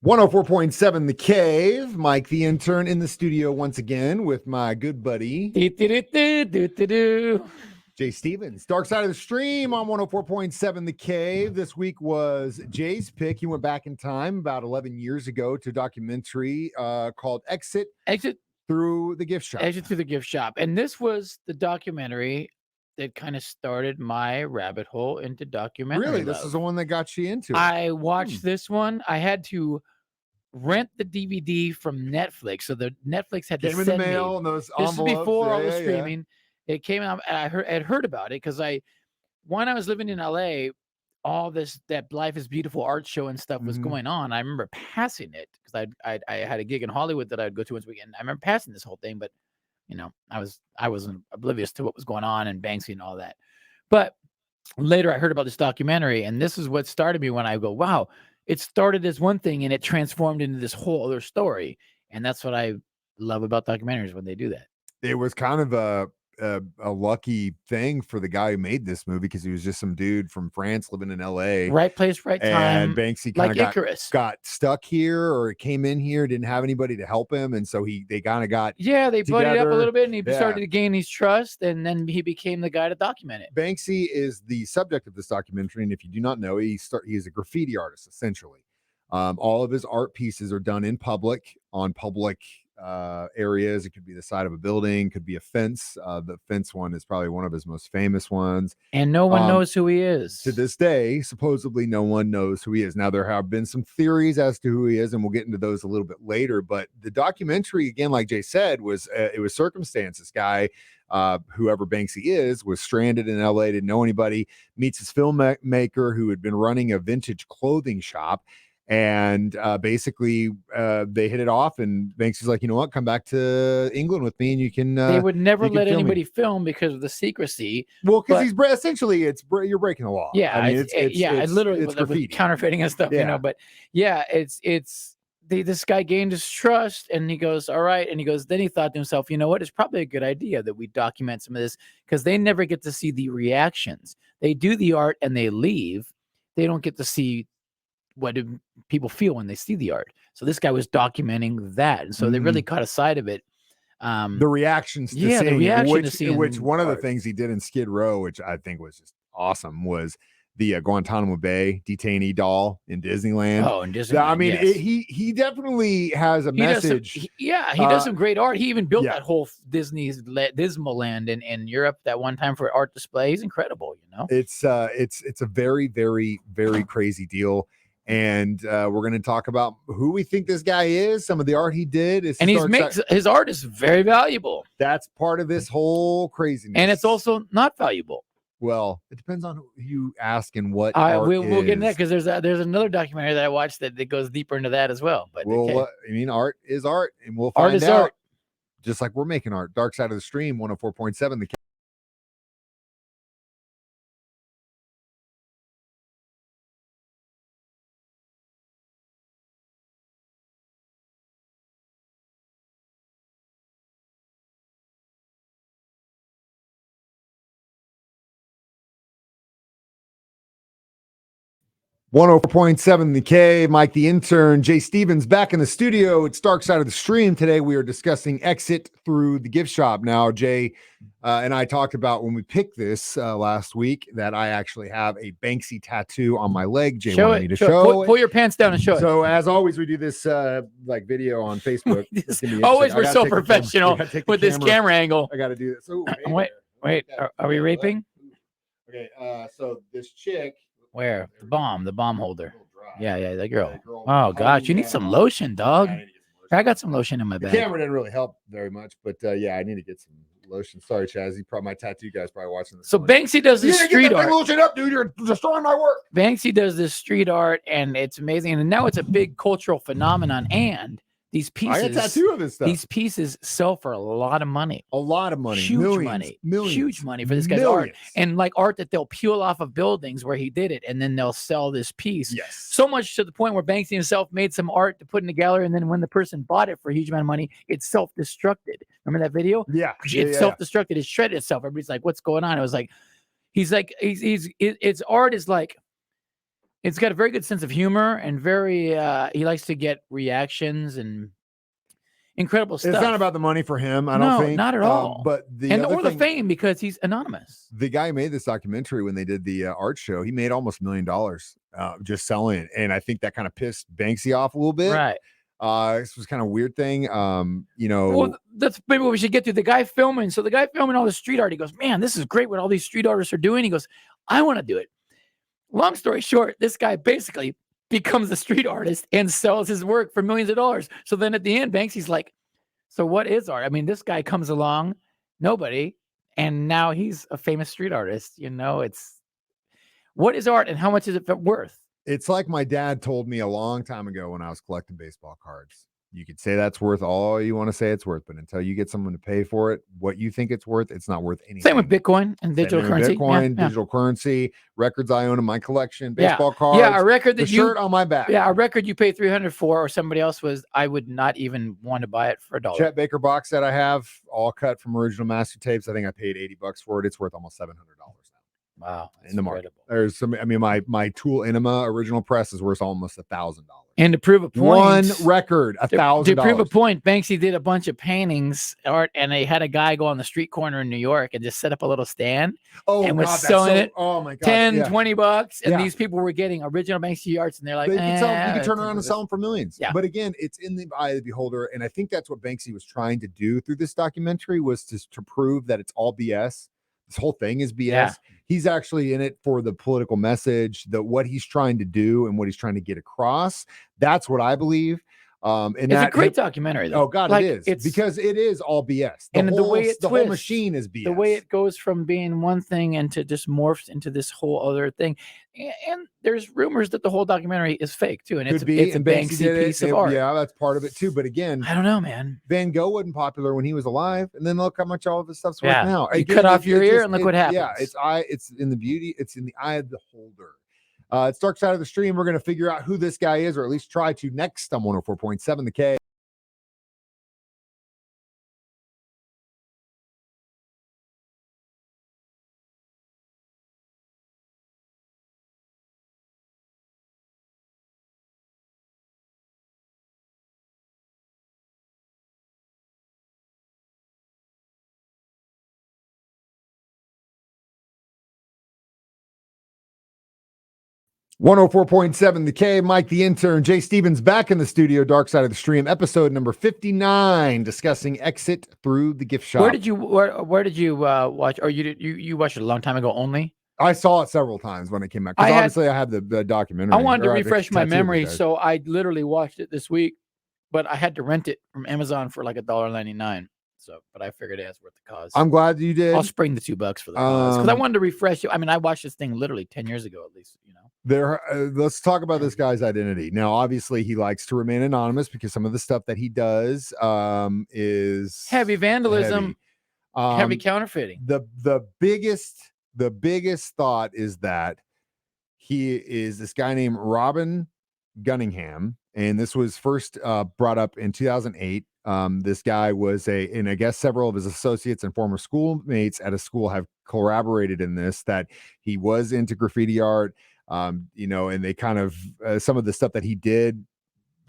104.7 The Cave. Mike, the intern, in the studio once again with my good buddy Jay Stevens. Dark Side of the Stream on 104.7 The Cave. This week was Jay's pick. He went back in time about 11 years ago to a documentary called Exit Through the Gift Shop. Exit Through the Gift Shop. And this was the documentary that kind of started my rabbit hole into documentary. Really? This is the one that got you into it? I watched this one. I had to rent the DVD from Netflix. So the Netflix had to came in send the mail me. And those This envelopes. is before all the streaming. It came out, and I had heard about it because when I was living in LA, all that Life is Beautiful art show and stuff was going on. I remember passing it because I had a gig in Hollywood that I'd go to once a week, and I remember passing this whole thing, but I wasn't oblivious to what was going on and Banksy and all that. But later I heard about this documentary, and this is what started me when I go, wow, it started as one thing and it transformed into this whole other story. And that's what I love about documentaries, when they do that. It was kind of a lucky thing for the guy who made this movie, because he was just some dude from France living in LA. Right place, right time. And Banksy kind of got stuck here, or came in here, didn't have anybody to help him. And so they kind of got they buddied up a little bit, and he started to gain his trust, and then he became the guy to document it. Banksy is the subject of this documentary. And if you do not know, he is a graffiti artist, essentially. All of his art pieces are done in public, on public areas. It could be the side of a building, could be a fence. The fence one is probably one of his most famous ones, and no one knows who he is to this day. Supposedly no one knows who he is. Now, there have been some theories as to who he is, and we'll get into those a little bit later. But the documentary, again, like Jay said, was it was circumstance. This guy, whoever Banksy is, was stranded in LA, didn't know anybody, meets his filmmaker who had been running a vintage clothing shop. And basically they hit it off, and Banksy's like, you know what, come back to England with me and you can they would never let anybody film because of the secrecy. Well, because he's essentially you're breaking the law. Yeah, I mean, it's literally with counterfeiting and stuff, but this guy gained his trust, and he goes, all right. And then he thought to himself, you know what, it's probably a good idea that we document some of this, because they never get to see the reactions. They do the art and they leave. They don't get to see what do people feel when they see the art. So this guy was documenting that, and so they really caught a side of it. The reactions to seeing, which one of the things he did in Skid Row, which I think was just awesome, was the Guantanamo Bay detainee doll in Disneyland. Oh, in Disneyland. I mean, he definitely has a message. He does some great art. He even built that whole Disneyland in Europe that one time for art display. He's incredible. It's a very, very, very crazy deal. And we're going to talk about who we think this guy is, some of the art he did. And his art is very valuable. That's part of this whole craziness. And it's also not valuable. Well, it depends on who you ask and what we'll get into that, because there's another documentary that I watched that goes deeper into that as well. But art is art, and we'll find out. Art. Just like we're making art. Dark Side of the Stream, 104.7 The Cave. .7 The Cave. Mike the intern, Jay Stevens back in the studio. It's Dark Side of the Stream. Today we are discussing Exit Through the Gift Shop. Now, Jay and I talked about when we picked this last week that I actually have a Banksy tattoo on my leg. Jay wanted me to show it. Pull your pants down and show it. So as always, we do this video on Facebook. Always, we're so professional with this camera angle. I got to do this. Ooh, wait, are we raping? Okay, so this chick. Where? The bomb holder. Yeah, that girl. Oh, gosh, you need some lotion, dog. I got some lotion in my bag. The camera didn't really help very much, but I need to get some lotion. Sorry, Chaz. My tattoo guy's probably watching this. So Banksy does this street art. Lotion up, dude. You're destroying my work. Banksy does this street art, and it's amazing. And now it's a big cultural phenomenon. And these pieces, I got a tattoo of this stuff. These pieces sell for a lot of money. A lot of money. Huge money for this guy's art. And like art that they'll peel off of buildings where he did it, and then they'll sell this piece. Yes. So much to the point where Banksy himself made some art to put in the gallery, and then when the person bought it for a huge amount of money, it self-destructed. Remember that video? Yeah. It self-destructed. It shredded itself. Everybody's like, what's going on? It was like, its art is like, It's got a very good sense of humor and very. He likes to get reactions and incredible stuff. It's not about the money for him, I don't No, think. not at all. But the other or thing, the fame because he's anonymous. the guy who made this documentary when they did the art show, he made almost $1 million just selling it, and I think that kind of pissed Banksy off a little bit. Right. This was kind of a weird thing. You know, Well, that's maybe what we should get to. The guy filming. So the guy filming all the street art, he goes, "Man, this is great what all these street artists are doing." He goes, "I want to do it." Long story short, this guy basically becomes a street artist and sells his work for millions of dollars. So then at the end, Banksy's like, "So what is art?" I mean, this guy comes along, nobody, and now he's a famous street artist. You know, it's what is art and how much is it worth? it's like my dad told me a long time ago when I was collecting baseball cards. You could say that's worth all you want to say it's worth, but until you get someone to pay for it, what you think it's worth, it's not worth anything. Same with Bitcoin and digital currency. Bitcoin, digital currency, records I own in my collection, baseball cards. Yeah, a record that shirt on my back. Yeah, a record you pay $300 for, or somebody else was. I would not even want to buy it for $1. Chet Baker box set I have, all cut from original master tapes. I think I paid $80 for it. It's worth almost $700 now. Wow, in the market. There's some. I mean, my Tool Enema original press is worth almost $1,000. And to prove a point, one record, $1,000. To prove a point, Banksy did a bunch of paintings, art, and they had a guy go on the street corner in New York and just set up a little stand. And was selling it. Oh my God, 10, $20, and Yeah. these people were getting original Banksy arts, and they're like, you can turn around and sell them for millions. Yeah. But again, it's in the eye of the beholder, and I think that's what Banksy was trying to do through this documentary was to prove that it's all BS. This whole thing is BS. Yeah. He's actually in it for the political message, what he's trying to do and what he's trying to get across. That's what I believe. And it's a great documentary, though. Oh God, it is because it is all BS. The whole machine is BS. The way it goes from being one thing and to just morphs into this whole other thing. And there's rumors that the whole documentary is fake too, and it's a Banksy piece of art. Yeah, that's part of it too. But again, I don't know, man. Van Gogh wasn't popular when he was alive, and then look how much all of his stuff's worth now. You cut off your ear and look what happens. Yeah, it's in the beauty. It's in the eye of the beholder. It's Dark Side of the Stream. We're going to figure out who this guy is, or at least try to next on 104.7 The K. .7 The K, Mike the Intern, Jay Stevens back in the studio, Dark Side of the Stream, episode number 59, discussing exit through the gift shop. Where did you watch? Or you watched it a long time ago only? I saw it several times when it came out. Because obviously I have the documentary. I wanted to refresh my memory, so I literally watched it this week, but I had to rent it from Amazon for like $1.99. So, but I figured it was worth the cause. I'm glad you did. I'll spring the $2 for the cause because I wanted to refresh it. I mean, I watched this thing literally 10 years ago, at least. Let's talk about this guy's identity. Now, obviously, he likes to remain anonymous because some of the stuff that he does is heavy vandalism, heavy counterfeiting. The biggest thought is that he is this guy named Robin Gunningham, and this was first brought up in 2008. This guy was and I guess several of his associates and former schoolmates at a school have collaborated in this, that he was into graffiti art. And they kind of some of the stuff that he did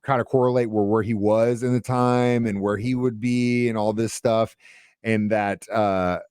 kind of correlate where he was in the time and where he would be and all this stuff. And that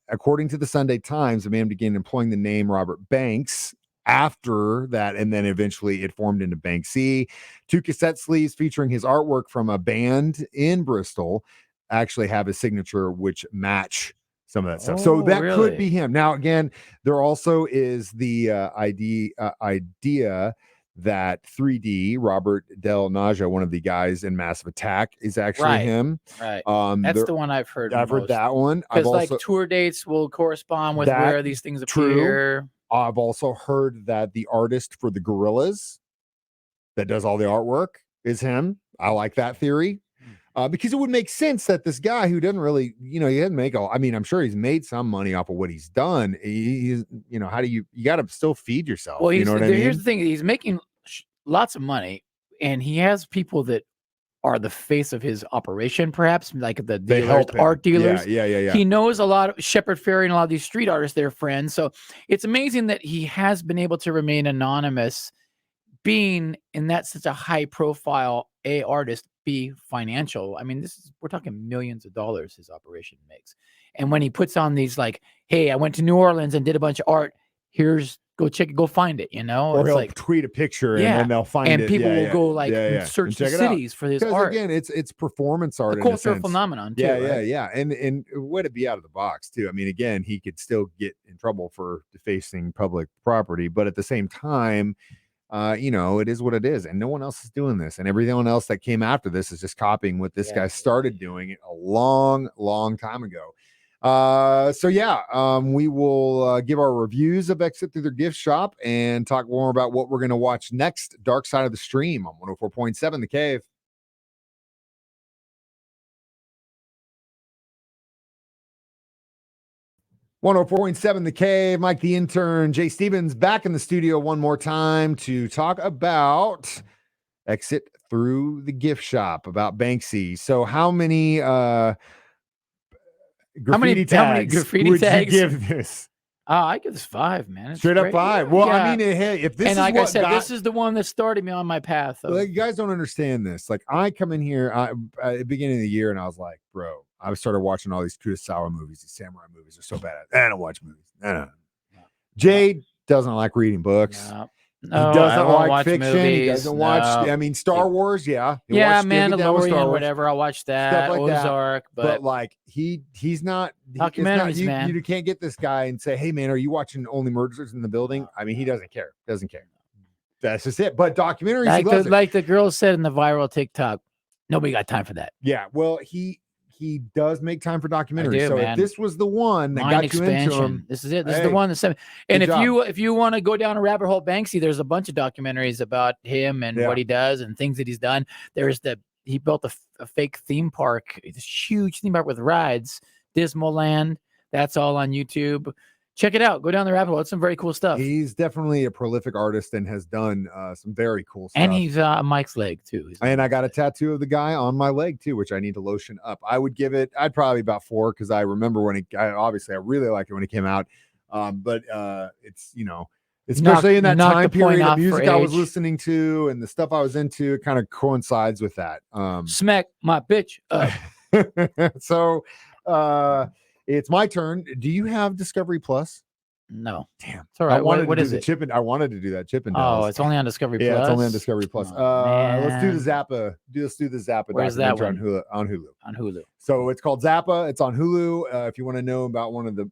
according to the Sunday Times, the man began employing the name Robert Banks after that, and then eventually it formed into Banksy. 2 cassette sleeves featuring his artwork from a band in Bristol actually have his signature, which match some of that stuff. So that could be him. Now, again, there also is the idea that 3D, Robert Del Naja, one of the guys in Massive Attack, is actually him. Right. That's the one I've heard. I've heard that one. Because like tour dates will correspond with where these things appear. I've also heard that the artist for the Gorillas that does all the artwork is him. I like that theory. Because it would make sense that this guy who doesn't really, he didn't make I'm sure he's made some money off of what he's done. He's, how do you got to still feed yourself? Well, you know what I mean? Here's the thing. He's making lots of money, and he has people that are the face of his operation, perhaps like the dealers, art dealers. Yeah. He knows a lot of Shepard Fairey and a lot of these street artists, they're friends. So it's amazing that he has been able to remain anonymous being in that such a high profile artist, B, financial. I mean, we're talking millions of dollars his operation makes. And when he puts on these like, hey, I went to New Orleans and did a bunch of art. Here's go find it, Or it's he'll like tweet a picture and yeah, then they'll find and it. people Yeah, will yeah. go like Yeah, and yeah. search And the check it out. cities for his Because art. again, it's performance art, A in a cultural sense. phenomenon too. Yeah, right? yeah. And way to be out of the box too. I mean, again, he could still get in trouble for defacing public property, but at the same time, it is what it is, and no one else is doing this, and everyone else that came after this is just copying what this guy started doing a long, long time ago. So yeah, we will give our reviews of Exit Through the Gift Shop and talk more about what we're going to watch next. Dark Side of the Stream on 104.7 The Cave. .7 The Cave. Mike the Intern, Jay Stevens back in the studio one more time to talk about Exit Through the Gift Shop, about Banksy. So how many graffiti tags would you give this? I give this 5, man. It's Straight up great. 5. Well, Yeah. I mean, hey, if this and is like what I said, this is the one that started me on my path. like, you guys don't understand this. Like, I come in here at the beginning of the year and I was like, bro, I started watching all these Kurosawa movies. These samurai movies are so bad. I don't watch movies. No. Jade doesn't like reading books. No, he doesn't like fiction. Movies. He doesn't watch. I mean, Star Wars. Yeah, yeah, Mandalorian, whatever. I'll watch that. Stuff like Ozark, that. But like he's not documentaries, man. You can't get this guy and say, "Hey, man, are you watching Only Murders in the Building?" I mean, he doesn't care. Doesn't care. That's just it. But documentaries, like the girl said in the viral TikTok, nobody got time for that. Yeah. Well, he does make time for documentaries. So man. If this was the one that Mind got expansion. you into him, this is it. This is the one that and if you want to go down a rabbit hole, Banksy, there's a bunch of documentaries about him and what he does and things that he's done. He built a fake theme park, this huge theme park with rides, Dismal Land. That's all on YouTube. Check it out. Go down the rabbit hole. It's some very cool stuff. He's definitely a prolific artist and has done some very cool stuff. And he's Mike's leg too. And I got a tattoo of the guy on my leg too, which I need to lotion up. I'd probably about 4 because I remember when I really liked it when it came out. But it's especially in that time period, the music I was listening to and the stuff I was into kind of coincides with that. Smack my bitch up. So it's my turn. Do you have Discovery Plus? No. Damn. It's all right. What is it? I wanted to do that Chip and Dale's. Oh, it's only on Discovery Plus. Yeah, it's only on Discovery Plus. Let's do the Zappa. Let's do the Zappa documentary on Hulu. So it's called Zappa. It's on Hulu. If you want to know about one of the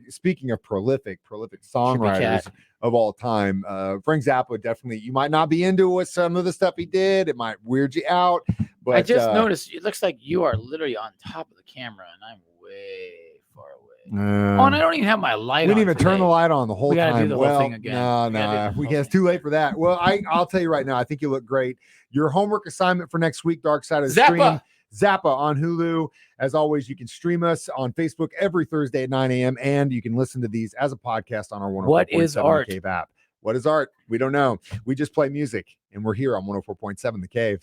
speaking of prolific songwriters of all time, Frank Zappa, definitely. You might not be into some of the stuff he did. It might weird you out. But I just noticed it looks like you are literally on top of the camera, and I'm way far away. And I don't even have my light on. We didn't even turn the light on the whole time. We gotta do the whole thing again. No. It's too late for that. Well, I'll tell you right now, I think you look great. Your homework assignment for next week, Dark Side of the Stream. Zappa on Hulu. As always, you can stream us on Facebook every Thursday at 9 a.m. And you can listen to these as a podcast on our 104.7 The Cave app. What is art? We don't know. We just play music, and we're here on 104.7 The Cave.